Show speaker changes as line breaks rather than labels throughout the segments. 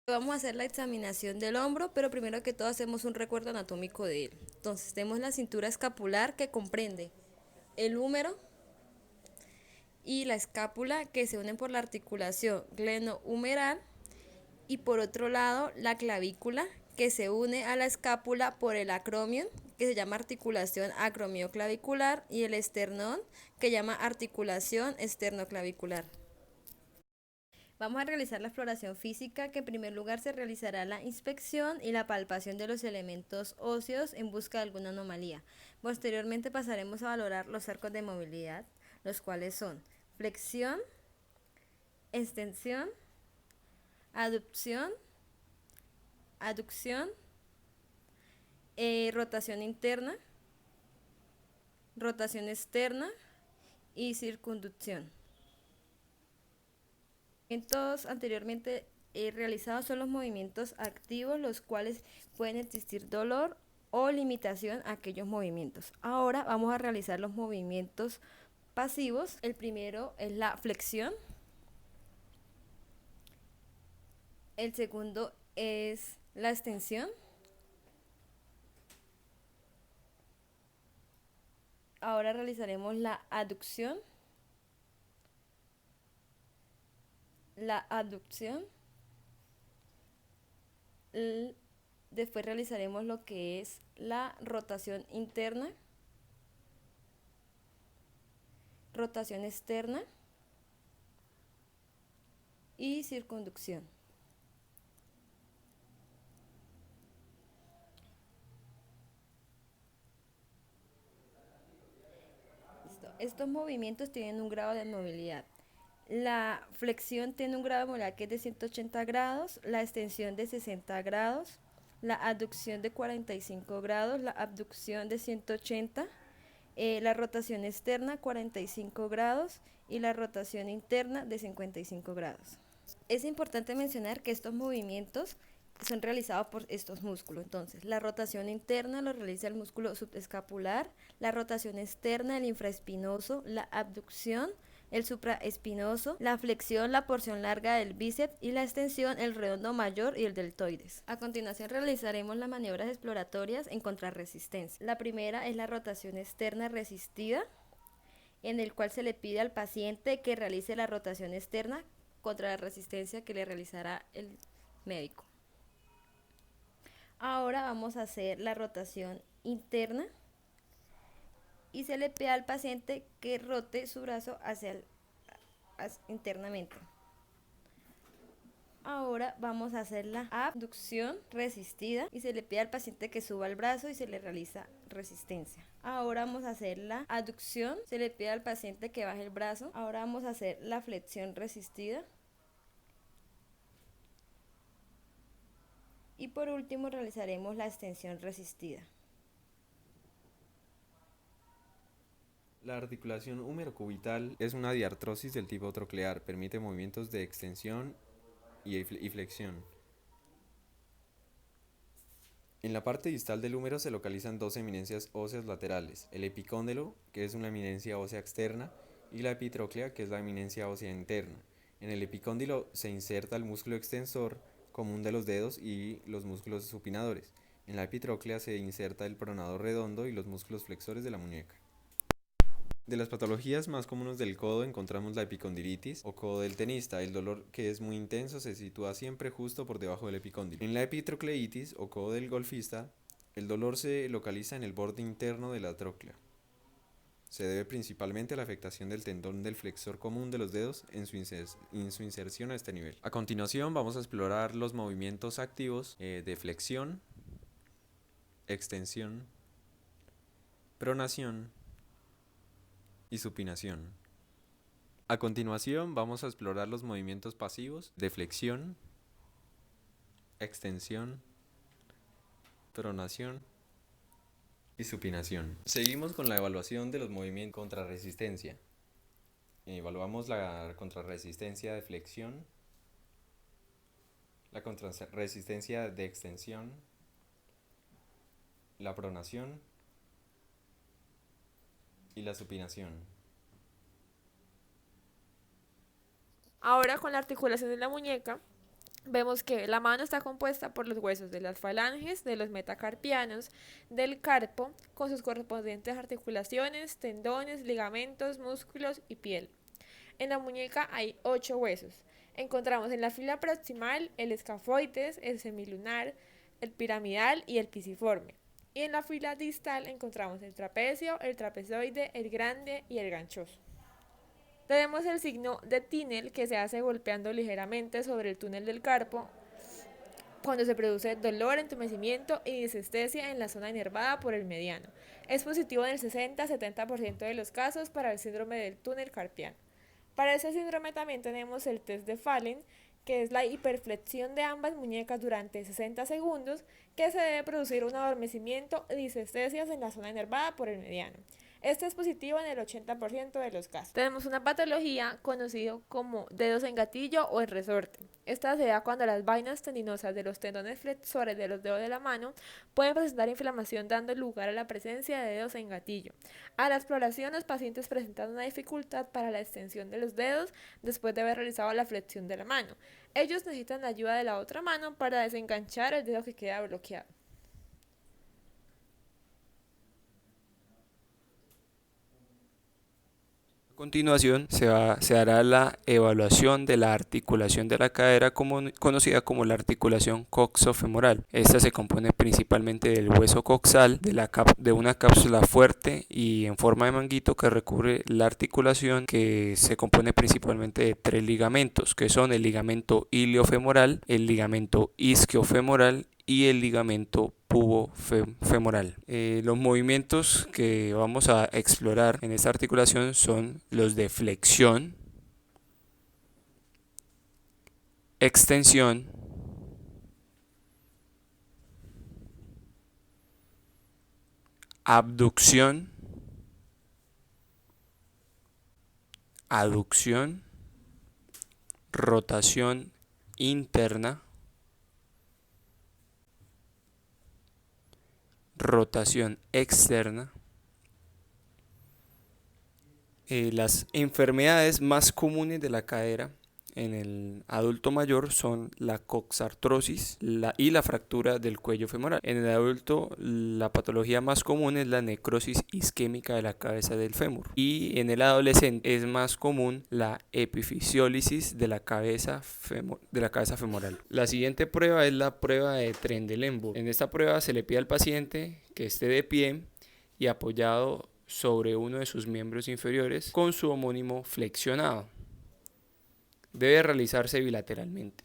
Vamos a hacer la examinación del hombro, pero primero que todo hacemos un recuerdo anatómico de él. Entonces, tenemos la cintura escapular que comprende el húmero y la escápula que se unen por la articulación glenohumeral y por otro lado la clavícula que se une a la escápula por el acromion que se llama articulación acromioclavicular y el esternón que llama articulación esternoclavicular. Vamos a realizar la exploración física, que en primer lugar se realizará la inspección y la palpación de los elementos óseos en busca de alguna anomalía. Posteriormente pasaremos a valorar los arcos de movilidad, los cuales son flexión, extensión, aducción, aducción, rotación interna, rotación externa y circunducción. Movimientos anteriormente realizados son los movimientos activos, los cuales pueden existir dolor o limitación a aquellos movimientos. Ahora vamos a realizar los movimientos pasivos. El primero es la flexión, el segundo es la extensión, ahora realizaremos la abducción, después realizaremos lo que es la rotación interna, rotación externa y circunducción. Estos movimientos tienen un grado de movilidad. La flexión tiene un grado de movilidad que es de 180 grados, la extensión de 60 grados, la aducción de 45 grados, la abducción de 180, la rotación externa 45 grados y la rotación interna de 55 grados. Es importante mencionar que estos movimientos son realizados por estos músculos. Entonces, la rotación interna lo realiza el músculo subescapular, la rotación externa el infraespinoso, la abducción el supraespinoso, la flexión la porción larga del bíceps y la extensión el redondo mayor y el deltoides. A continuación realizaremos las maniobras exploratorias en contrarresistencia. La primera es la rotación externa resistida, en el cual se le pide al paciente que realice la rotación externa contra la resistencia que le realizará el médico. Ahora vamos a hacer la rotación interna y se le pide al paciente que rote su brazo internamente. Ahora vamos a hacer la abducción resistida y se le pide al paciente que suba el brazo y se le realiza resistencia. Ahora vamos a hacer la aducción, se le pide al paciente que baje el brazo. Ahora vamos a hacer la flexión resistida. Y por último realizaremos la extensión resistida.
La articulación húmero-cubital es una diartrosis del tipo troclear, permite movimientos de extensión y flexión. En la parte distal del húmero se localizan dos eminencias óseas laterales, el epicóndilo, que es una eminencia ósea externa, y la epitróclea, que es la eminencia ósea interna. En el epicóndilo se inserta el músculo extensor común de los dedos y los músculos supinadores. En la epitróclea se inserta el pronador redondo y los músculos flexores de la muñeca. De las patologías más comunes del codo encontramos la epicondilitis o codo del tenista. El dolor, que es muy intenso, se sitúa siempre justo por debajo del epicóndilo. En la epitrocleitis o codo del golfista, el dolor se localiza en el borde interno de la tróclea. Se debe principalmente a la afectación del tendón del flexor común de los dedos en su inserción a este nivel. A continuación vamos a explorar los movimientos activos de flexión, extensión, pronación y supinación. A continuación vamos a explorar los movimientos pasivos de flexión, extensión, pronación y supinación. Seguimos con la evaluación de los movimientos contra resistencia. Evaluamos la contrarresistencia de flexión, la contrarresistencia de extensión, la pronación y la supinación.
Ahora con la articulación de la muñeca Vemos que la mano está compuesta por los huesos de las falanges, de los metacarpianos, del carpo, con sus correspondientes articulaciones, tendones, ligamentos, músculos y piel. En la muñeca hay 8 huesos. Encontramos en la fila proximal el escafoides, el semilunar, el piramidal y el pisiforme. Y en la fila distal encontramos el trapecio, el trapezoide, el grande y el ganchoso. Tenemos el signo de Tinel que se hace golpeando ligeramente sobre el túnel del carpo cuando se produce dolor, entumecimiento y disestesia en la zona inervada por el mediano. Es positivo en el 60-70% de los casos para el síndrome del túnel carpiano. Para ese síndrome también tenemos el test de Fallen, que es la hiperflexión de ambas muñecas durante 60 segundos, que se debe producir un adormecimiento y disestesias en la zona inervada por el mediano. Este es positivo en el 80% de los casos. Tenemos una patología conocida como dedos en gatillo o en resorte. Esta se da cuando las vainas tendinosas de los tendones flexores de los dedos de la mano pueden presentar inflamación dando lugar a la presencia de dedos en gatillo. A la exploración, los pacientes presentan una dificultad para la extensión de los dedos después de haber realizado la flexión de la mano. Ellos necesitan la ayuda de la otra mano para desenganchar el dedo que queda bloqueado.
A continuación se hará la evaluación de la articulación de la cadera conocida como la articulación coxofemoral. Esta se compone principalmente del hueso coxal, de una cápsula fuerte y en forma de manguito que recubre la articulación, que se compone principalmente de 3 ligamentos, que son el ligamento iliofemoral, el ligamento isquiofemoral y el ligamento pubofemoral. Los movimientos que vamos a explorar en esta articulación son los de flexión, extensión, abducción, aducción, rotación interna, rotación externa. Las enfermedades más comunes de la cadera en el adulto mayor son la coxartrosis y la fractura del cuello femoral. En el adulto, la patología más común es la necrosis isquémica de la cabeza del fémur. Y en el adolescente es más común la epifisiólisis de la cabeza femoral. La siguiente prueba es la prueba de Trendelenburg. En esta prueba se le pide al paciente que esté de pie y apoyado sobre uno de sus miembros inferiores con su homónimo flexionado. Debe realizarse bilateralmente.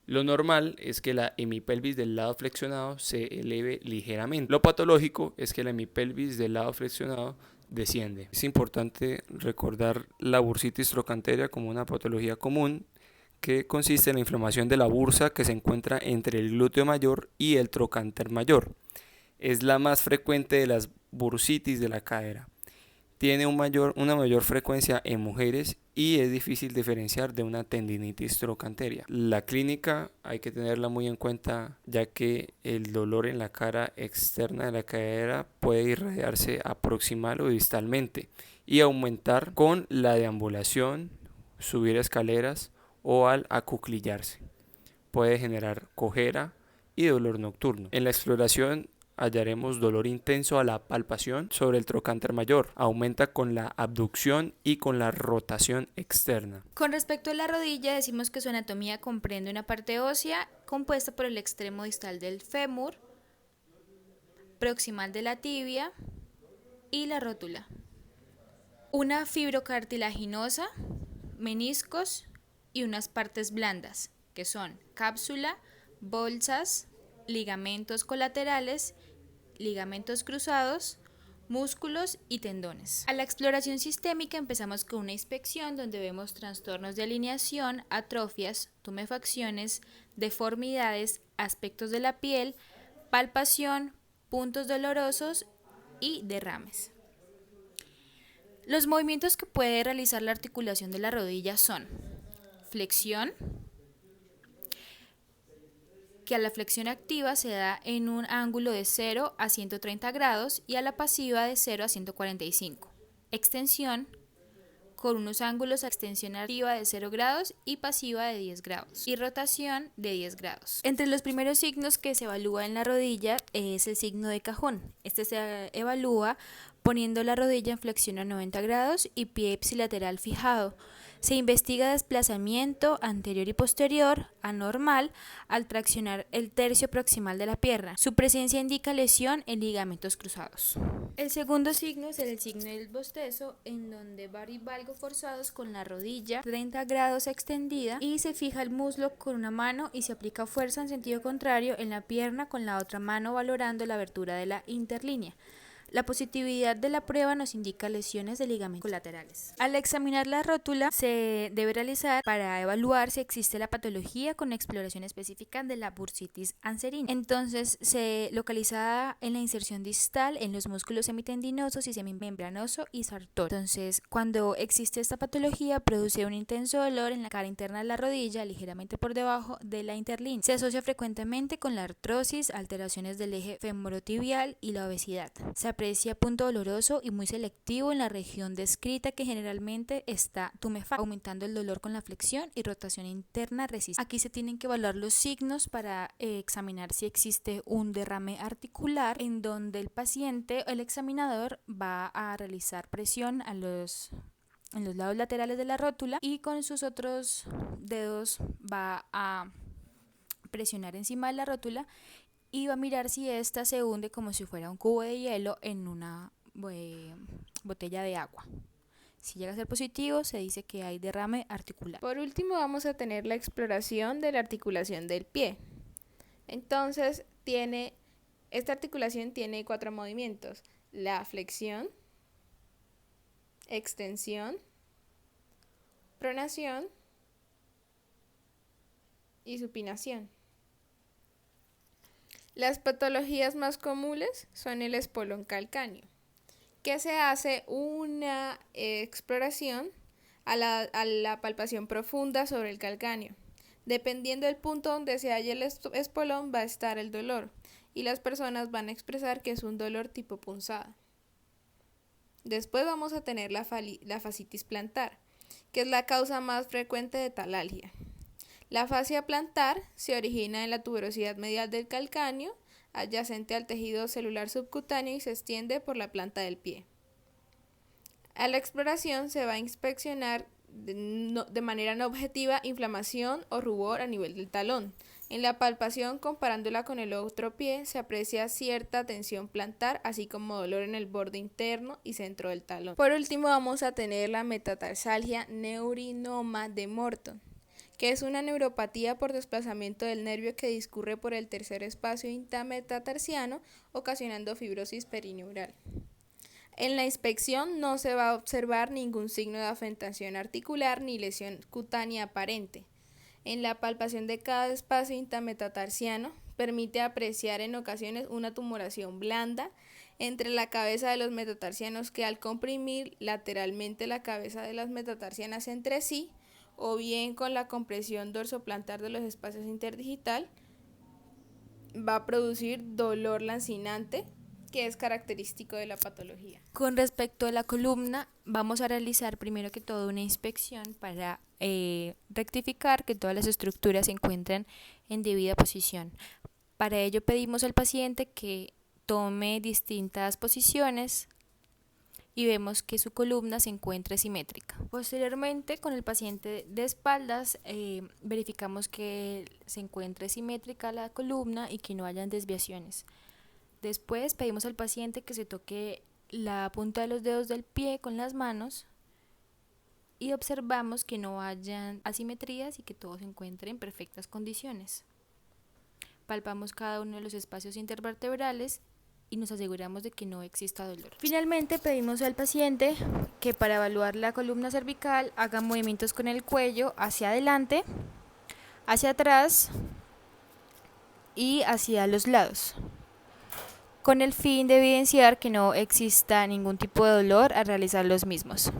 Lo normal es que la hemipelvis del lado flexionado se eleve ligeramente. Lo patológico es que la hemipelvis del lado flexionado desciende. Es importante recordar la bursitis trochanteria como una patología común que consiste en la inflamación de la bursa que se encuentra entre el glúteo mayor y el trocánter mayor. Es la más frecuente de las bursitis de la cadera. Tiene una mayor frecuencia en mujeres y es difícil diferenciar de una tendinitis trochanteria. La clínica hay que tenerla muy en cuenta, ya que el dolor en la cara externa de la cadera puede irradiarse a proximal o distalmente y aumentar con la deambulación, subir escaleras o al acuclillarse. Puede generar cojera y dolor nocturno. En la exploración hallaremos dolor intenso a la palpación sobre el trocánter mayor. Aumenta con la abducción y con la rotación externa.
Con respecto a la rodilla, decimos que su anatomía comprende una parte ósea compuesta por el extremo distal del fémur, proximal de la tibia y la rótula. Una fibrocartilaginosa, meniscos y unas partes blandas, que son cápsula, bolsas, ligamentos colaterales, ligamentos cruzados, músculos y tendones. A la exploración sistémica empezamos con una inspección donde vemos trastornos de alineación, atrofias, tumefacciones, deformidades, aspectos de la piel, palpación, puntos dolorosos y derrames. Los movimientos que puede realizar la articulación de la rodilla son flexión, que a la flexión activa se da en un ángulo de 0 a 130 grados y a la pasiva de 0 a 145. Extensión, con unos ángulos a extensión activa de 0 grados y pasiva de 10 grados y rotación de 10 grados. Entre los primeros signos que se evalúa en la rodilla es el signo de cajón. Este se evalúa poniendo la rodilla en flexión a 90 grados y pie ipsilateral fijado. Se investiga desplazamiento anterior y posterior anormal al traccionar el tercio proximal de la pierna. Su presencia indica lesión en ligamentos cruzados. El segundo signo es el signo del bostezo, en donde valgo forzados con la rodilla 30 grados extendida y se fija el muslo con una mano y se aplica fuerza en sentido contrario en la pierna con la otra mano valorando la abertura de la interlínea. La positividad de la prueba nos indica lesiones de ligamentos colaterales. Al examinar la rótula se debe realizar para evaluar si existe la patología con exploración específica de la bursitis anserina. Entonces se localiza en la inserción distal en los músculos semitendinosos y semimembranoso y sartor. Entonces cuando existe esta patología produce un intenso dolor en la cara interna de la rodilla ligeramente por debajo de la interlínea. Se asocia frecuentemente con la artrosis, alteraciones del eje femorotibial y la obesidad. Se aprecia punto doloroso y muy selectivo en la región descrita que generalmente está tumefacta, aumentando el dolor con la flexión y rotación interna resistente. Aquí se tienen que evaluar los signos para examinar si existe un derrame articular, en donde el paciente, el examinador, va a realizar presión en los lados laterales de la rótula y con sus otros dedos va a presionar encima de la rótula y va a mirar si ésta se hunde como si fuera un cubo de hielo en una botella de agua. Si llega a ser positivo, se dice que hay derrame articular.
Por último, vamos a tener la exploración de la articulación del pie. Entonces, esta articulación tiene 4 movimientos: la flexión, extensión, pronación y supinación. Las patologías más comunes son el espolón calcáneo, que se hace una exploración a la palpación profunda sobre el calcáneo. Dependiendo del punto donde se halla el espolón va a estar el dolor y las personas van a expresar que es un dolor tipo punzada. Después vamos a tener la fascitis plantar, que es la causa más frecuente de talalgia. La fascia plantar se origina en la tuberosidad medial del calcáneo, adyacente al tejido celular subcutáneo y se extiende por la planta del pie. A la exploración se va a inspeccionar de manera no objetiva inflamación o rubor a nivel del talón. En la palpación, comparándola con el otro pie, se aprecia cierta tensión plantar, así como dolor en el borde interno y centro del talón. Por último, vamos a tener la metatarsalgia neurinoma de Morton, que es una neuropatía por desplazamiento del nervio que discurre por el tercer espacio intametatarsiano, ocasionando fibrosis perineural. En la inspección no se va a observar ningún signo de afectación articular ni lesión cutánea aparente. En la palpación de cada espacio intametatarsiano permite apreciar en ocasiones una tumoración blanda entre la cabeza de los metatarsianos que, al comprimir lateralmente la cabeza de las metatarsianas entre sí, o bien con la compresión dorsoplantar de los espacios interdigital, va a producir dolor lancinante, que es característico de la patología.
Con respecto a la columna, vamos a realizar primero que todo una inspección para rectificar que todas las estructuras se encuentren en debida posición. Para ello pedimos al paciente que tome distintas posiciones y vemos que su columna se encuentra simétrica. Posteriormente, con el paciente de espaldas, verificamos que se encuentre simétrica la columna y que no hayan desviaciones. Después pedimos al paciente que se toque la punta de los dedos del pie con las manos y observamos que no hayan asimetrías y que todo se encuentre en perfectas condiciones. Palpamos cada uno de los espacios intervertebrales y nos aseguramos de que no exista dolor. Finalmente pedimos al paciente que para evaluar la columna cervical haga movimientos con el cuello hacia adelante, hacia atrás y hacia los lados, con el fin de evidenciar que no exista ningún tipo de dolor al realizar los mismos.